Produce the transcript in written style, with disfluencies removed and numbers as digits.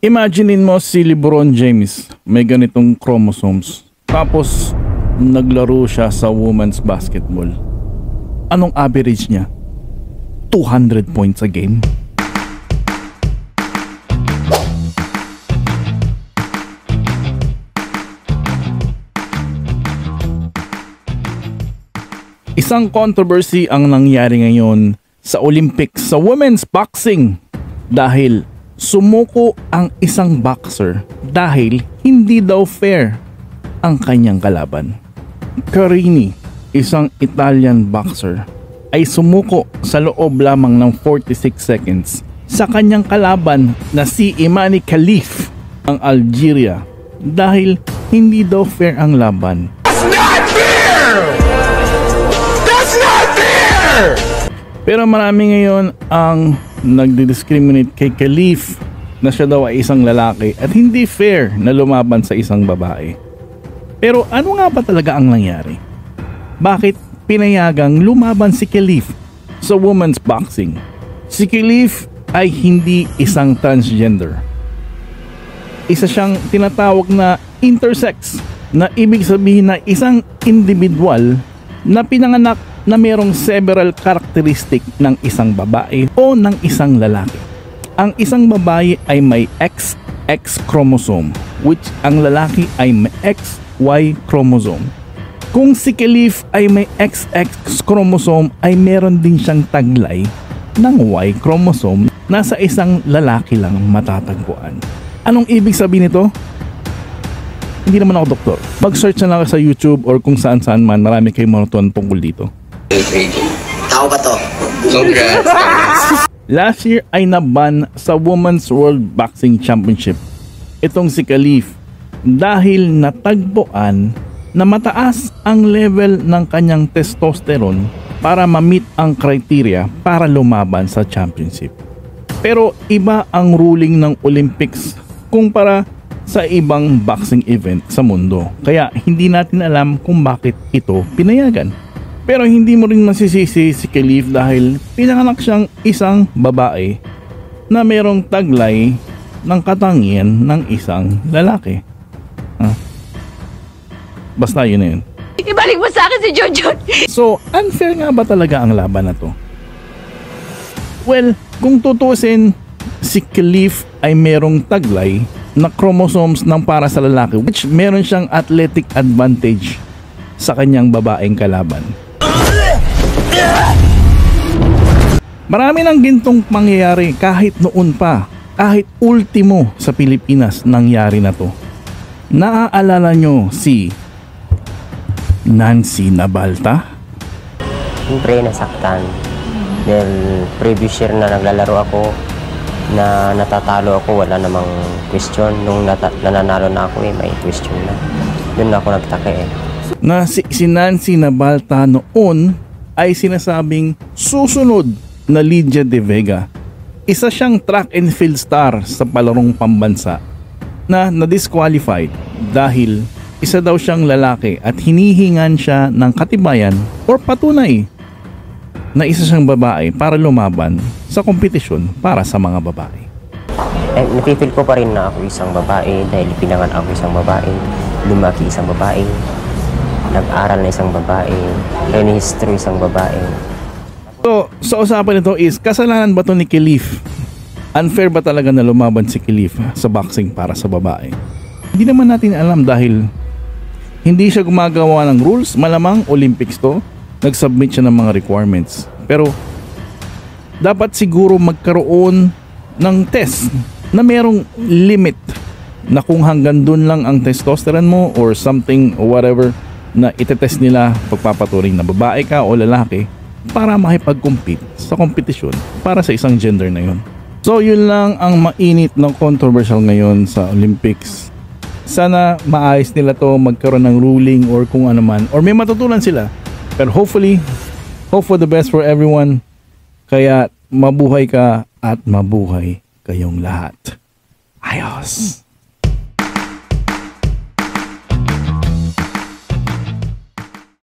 Imaginein mo si LeBron James, may ganitong chromosomes. Tapos, naglaro siya sa women's basketball. Anong average niya? 200 points a game. Isang controversy ang nangyari ngayon sa Olympics sa women's boxing dahil sumuko ang isang boxer dahil hindi daw fair ang kanyang kalaban. Carini, isang Italian boxer, ay sumuko sa loob lamang ng 46 seconds sa kanyang kalaban na si Imani Khalif ng Algeria dahil hindi daw fair ang laban. That's not fair! That's not fair! Pero marami ngayon ang nagdi-discriminate kay Khalif na siya daw ay isang lalaki at hindi fair na lumaban sa isang babae. Pero ano nga ba talaga ang nangyari? Bakit pinayagang lumaban si Khalif sa women's boxing? Si Khalif ay hindi isang transgender. Isa siyang tinatawag na intersex, na ibig sabihin na isang individual na pinanganak na mayroong several characteristic ng isang babae o ng isang lalaki. Ang isang babae ay may XX chromosome, which ang lalaki ay may XY chromosome. Kung si Khalif ay may XX chromosome, ay meron din siyang taglay ng Y chromosome na sa isang lalaki lang matatagpuan. Anong ibig sabihin nito? Hindi naman ako doktor. Mag-search na lang sa YouTube or kung saan-saan man, marami kayong matutunan tungkol dito. Tao ba to? Congrats! Last year ay naban sa Women's World Boxing Championship itong si Khalif dahil natagpuan na mataas ang level ng kanyang testosterone para ma-meet ang criteria para lumaban sa championship. Pero iba ang ruling ng Olympics kumpara sa ibang boxing event sa mundo. Kaya hindi natin alam kung bakit ito pinayagan. Pero hindi mo rin masisisi si Khalif dahil pinanganak siyang isang babae na mayroong taglay ng katangian ng isang lalaki. Basta yun na yun. Ibalik mo sa akin si Jojon! So, unfair nga ba talaga ang laban na to? Well, kung tutusin, si Khalif ay mayroong taglay na chromosomes ng para sa lalaki, which meron siyang athletic advantage sa kanyang babaeng kalaban. Marami ng gintong pangyayari kahit noon pa, kahit ultimo sa Pilipinas nangyari na to. Naaalala nyo si Nancy Nabalta? Siyempre nasaktan. Dahil previous year na naglalaro ako, na natatalo ako, wala namang question. Nung nananalo na ako may question na. Doon na ako nagtaka Na si Nancy Nabalta noon ay sinasabing susunod na Lydia De Vega. Isa siyang track and field star sa palarong pambansa na na-disqualified dahil isa daw siyang lalaki at hinihingan siya ng katibayan or patunay na isa siyang babae para lumaban sa kompetisyon para sa mga babae. Napifeel ko pa rin na ako isang babae dahil pinanganak ako isang babae, lumaki isang babae, nag-aral na isang babae, history isang babae. So, sa usapan nito is, kasalanan ba ito ni Khalif? Unfair ba talaga na lumaban si Khalif sa boxing para sa babae? Hindi naman natin alam dahil hindi siya gumagawa ng rules. Malamang Olympics to, nag-submit siya ng mga requirements. Pero dapat siguro magkaroon ng test na merong limit na kung hanggang dun lang ang testosterone mo or something or whatever na itetest nila pagpapaturing na babae ka o lalaki para makipag-compete sa kompetisyon para sa isang gender na yun. So yun lang ang mainit ng controversial ngayon sa Olympics. Sana maayos nila to, magkaroon ng ruling or kung ano man, or may matutunan sila. Pero hopefully, hope for the best for everyone. Kaya mabuhay ka at mabuhay kayong lahat. Ayos!